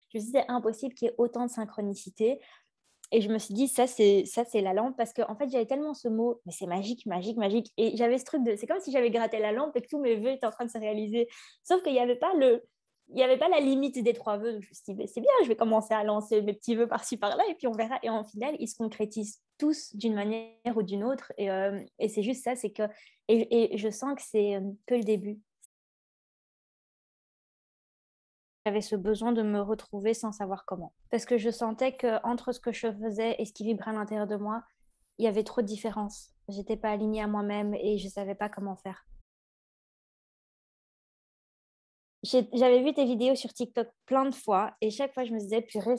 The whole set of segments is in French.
Je me suis dit, c'est impossible qu'il y ait autant de synchronicité. Et je me suis dit, ça, c'est la lampe. Parce qu'en fait, j'avais tellement ce mot, mais c'est magique, magique, magique. Et j'avais ce truc de, c'est comme si j'avais gratté la lampe et que tous mes vœux étaient en train de se réaliser. Sauf qu'il n'y avait pas il n'y avait pas la limite des 3 vœux. Donc je me suis dit, mais c'est bien, je vais commencer à lancer mes petits vœux par-ci, par-là. Et puis on verra. Et en final, ils se concrétisent tous d'une manière ou d'une autre. Et c'est juste ça, c'est que, et je sens que c'est que le début. J'avais ce besoin de me retrouver sans savoir comment. Parce que je sentais qu'entre ce que je faisais et ce qui vibrait à l'intérieur de moi, il y avait trop de différences. J'étais pas alignée à moi-même et je savais pas comment faire. J'avais vu tes vidéos sur TikTok plein de fois et chaque fois je me disais, purée,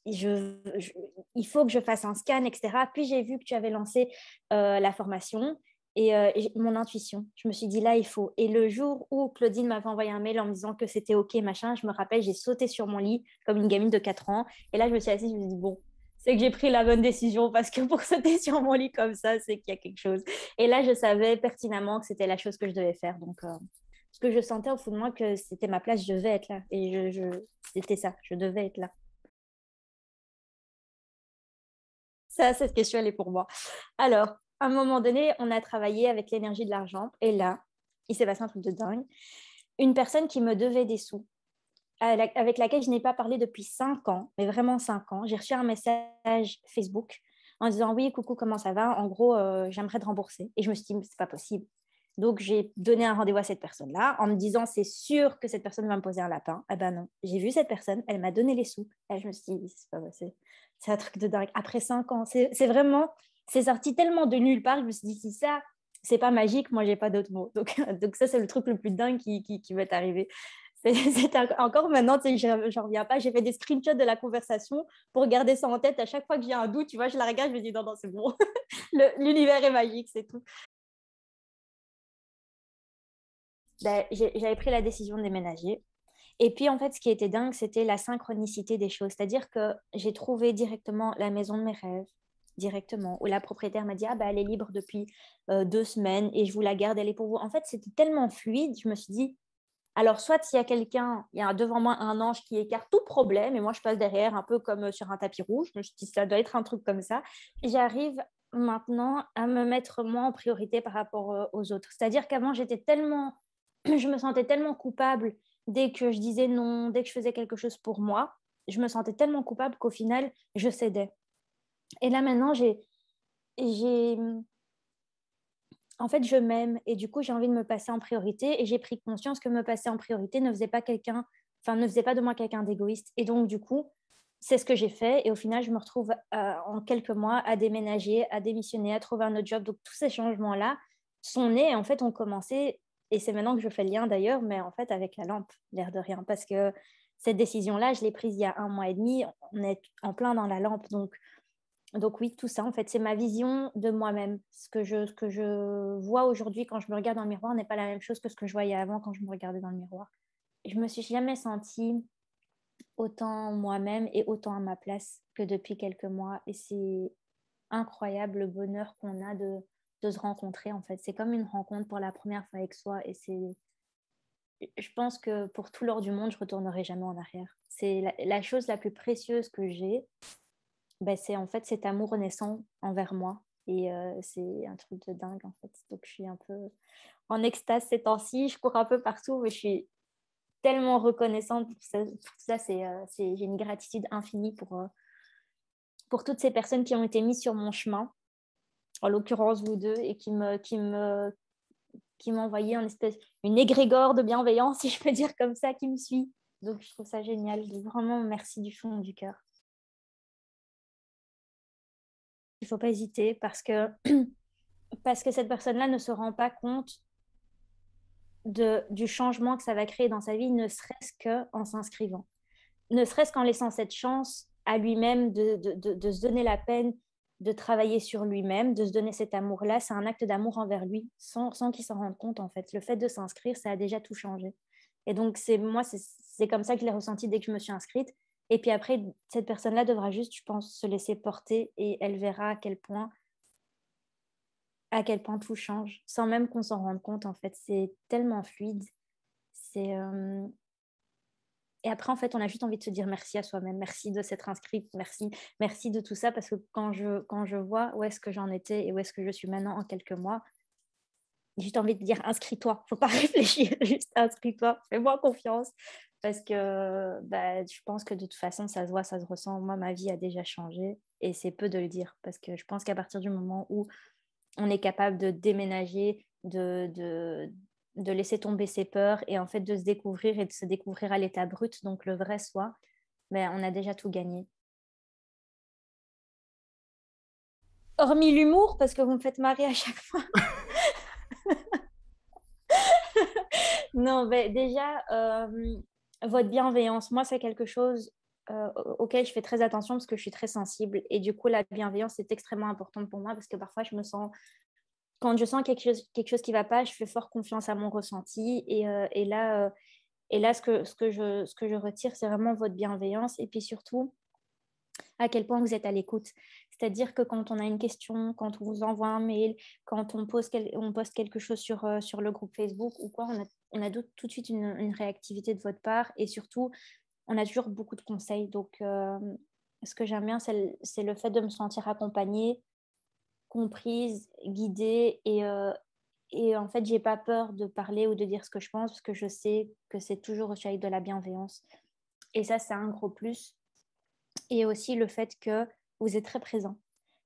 il faut que je fasse un scan, etc. Puis j'ai vu que tu avais lancé la formation et mon intuition. Je me suis dit, là, il faut. Et le jour où Claudine m'avait envoyé un mail en me disant que c'était OK, machin, je me rappelle, j'ai sauté sur mon lit comme une gamine de 4 ans. Et là, je me suis assise, je me suis dit, bon, c'est que j'ai pris la bonne décision parce que pour sauter sur mon lit comme ça, c'est qu'il y a quelque chose. Et là, je savais pertinemment que c'était la chose que je devais faire. Donc, parce que je sentais au fond de moi que c'était ma place, je devais être là. Et c'était ça, je devais être là. Ça, cette question, elle est pour moi. Alors, à un moment donné, on a travaillé avec l'énergie de l'argent. Et là, il s'est passé un truc de dingue. Une personne qui me devait des sous, avec laquelle je n'ai pas parlé depuis 5 ans, mais vraiment 5 ans, j'ai reçu un message Facebook en disant, oui, coucou, comment ça va? En gros, j'aimerais te rembourser. Et je me suis dit, c'est pas possible. Donc, j'ai donné un rendez-vous à cette personne-là en me disant, c'est sûr que cette personne va me poser un lapin. Eh ben non, j'ai vu cette personne, elle m'a donné les sous. Et je me suis dit, c'est un truc de dingue. Après 5 ans, c'est vraiment, c'est sorti tellement de nulle part. Je me suis dit, si ça, c'est pas magique, moi, j'ai pas d'autres mots. Donc ça, c'est le truc le plus dingue qui va t'arriver. C'est encore maintenant, tu sais, j'en reviens pas. J'ai fait des screenshots de la conversation pour garder ça en tête. À chaque fois que j'ai un doute, tu vois, je la regarde, je me dis, non, non, c'est bon. L'univers est magique, c'est tout. Ben, j'avais pris la décision de déménager. Et puis, en fait, ce qui était dingue, c'était la synchronicité des choses. C'est-à-dire que j'ai trouvé directement la maison de mes rêves, directement, où la propriétaire m'a dit, ah, ben, elle est libre depuis 2 semaines et je vous la garde, elle est pour vous. En fait, c'était tellement fluide, je me suis dit, alors, soit il y a quelqu'un, il y a devant moi un ange qui écarte tout problème et moi, je passe derrière un peu comme sur un tapis rouge. Je me suis dit, ça doit être un truc comme ça. Et j'arrive maintenant à me mettre moi en priorité par rapport aux autres. C'est-à-dire qu'avant, je me sentais tellement coupable dès que je disais non, dès que je faisais quelque chose pour moi. Je me sentais tellement coupable qu'au final, je cédais. Et là, maintenant, j'ai, en fait, je m'aime et du coup, j'ai envie de me passer en priorité et j'ai pris conscience que me passer en priorité ne faisait pas ne faisait pas de moi quelqu'un d'égoïste. Et donc, du coup, c'est ce que j'ai fait et au final, je me retrouve en quelques mois à déménager, à démissionner, à trouver un autre job. Donc, tous ces changements-là sont nés et en fait, ont commencé, et c'est maintenant que je fais le lien d'ailleurs, mais en fait, avec la lampe, l'air de rien, parce que cette décision-là, je l'ai prise il y a 1 mois et demi, on est en plein dans la lampe, donc oui, tout ça, en fait, c'est ma vision de moi-même. Ce que je vois aujourd'hui quand je me regarde dans le miroir n'est pas la même chose que ce que je voyais avant quand je me regardais dans le miroir. Je me suis jamais sentie autant moi-même et autant à ma place que depuis quelques mois. Et c'est incroyable le bonheur qu'on a de se rencontrer, en fait. C'est comme une rencontre pour la première fois avec soi. Je pense que pour tout l'or du monde, je retournerai jamais en arrière. C'est la chose la plus précieuse que j'ai, ben, c'est en fait cet amour naissant envers moi. Et c'est un truc de dingue en fait. Donc je suis un peu en extase ces temps-ci. Je cours un peu partout, mais je suis tellement reconnaissante pour ça. Pour ça j'ai une gratitude infinie pour toutes ces personnes qui ont été mises sur mon chemin, en l'occurrence vous deux, et qui m'ont envoyé une égrégore de bienveillance, si je peux dire comme ça, qui me suit. Donc je trouve ça génial. Vraiment, merci du fond du cœur. Il ne faut pas hésiter parce que cette personne-là ne se rend pas compte du changement que ça va créer dans sa vie, ne serait-ce qu'en s'inscrivant, ne serait-ce qu'en laissant cette chance à lui-même de se donner la peine de travailler sur lui-même, de se donner cet amour-là. C'est un acte d'amour envers lui, sans qu'il s'en rende compte, en fait. Le fait de s'inscrire, ça a déjà tout changé. Et donc, c'est comme ça que je l'ai ressenti dès que je me suis inscrite. Et puis après, cette personne-là devra juste, je pense, se laisser porter et elle verra à quel point tout change, sans même qu'on s'en rende compte, en fait. C'est tellement fluide. C'est, Et après, en fait, on a juste envie de se dire merci à soi-même, merci de s'être inscrite, merci de tout ça, parce que quand je vois où est-ce que j'en étais et où est-ce que je suis maintenant en quelques mois, j'ai juste envie de dire inscris-toi, faut pas réfléchir, juste inscris-toi, fais-moi confiance, parce que bah, je pense que de toute façon, ça se voit, ça se ressent. Moi, ma vie a déjà changé et c'est peu de le dire, parce que je pense qu'à partir du moment où on est capable de déménager, de laisser tomber ses peurs et en fait de se découvrir et de se découvrir à l'état brut, donc le vrai soi, ben, on a déjà tout gagné. Hormis l'humour, parce que vous me faites marrer à chaque fois. Non, ben, déjà, votre bienveillance, moi, c'est quelque chose auquel je fais très attention parce que je suis très sensible. Et du coup, la bienveillance est extrêmement importante pour moi parce que parfois, quand je sens quelque chose qui ne va pas, je fais fort confiance à mon ressenti. Et là, ce que je retire, c'est vraiment votre bienveillance. Et puis surtout, à quel point vous êtes à l'écoute. C'est-à-dire que quand on a une question, quand on vous envoie un mail, quand on poste quelque chose sur le groupe Facebook ou quoi, on a tout de suite une réactivité de votre part et surtout, on a toujours beaucoup de conseils. Donc, ce que j'aime bien, c'est le fait de me sentir accompagnée, comprise, guidée et en fait, j'ai pas peur de parler ou de dire ce que je pense parce que je sais que c'est toujours reçu avec de la bienveillance. Et ça, c'est un gros plus et aussi le fait que vous êtes très présent.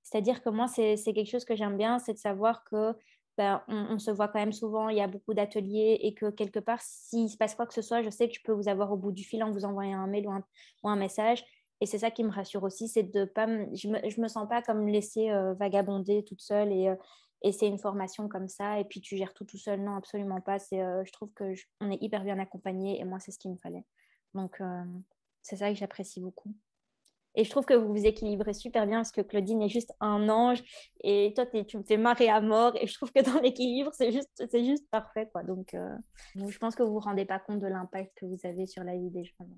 C'est-à-dire que moi, c'est quelque chose que j'aime bien, c'est de savoir que ben, on se voit quand même souvent, il y a beaucoup d'ateliers et que quelque part, s'il se passe quoi que ce soit, je sais que je peux vous avoir au bout du fil en vous envoyant un mail ou un message. Et c'est ça qui me rassure aussi, c'est de pas je me sens pas comme laisser vagabonder toute seule et c'est une formation comme ça et puis tu gères tout seul. Non, absolument pas. Je trouve que on est hyper bien accompagné et moi, c'est ce qu'il me fallait. Donc, c'est ça que j'apprécie beaucoup. Et je trouve que vous vous équilibrez super bien parce que Claudine est juste un ange et toi, tu me fais marrer à mort. Et je trouve que dans l'équilibre, c'est juste parfait, quoi. Donc, je pense que vous vous rendez pas compte de l'impact que vous avez sur la vie des gens. Donc.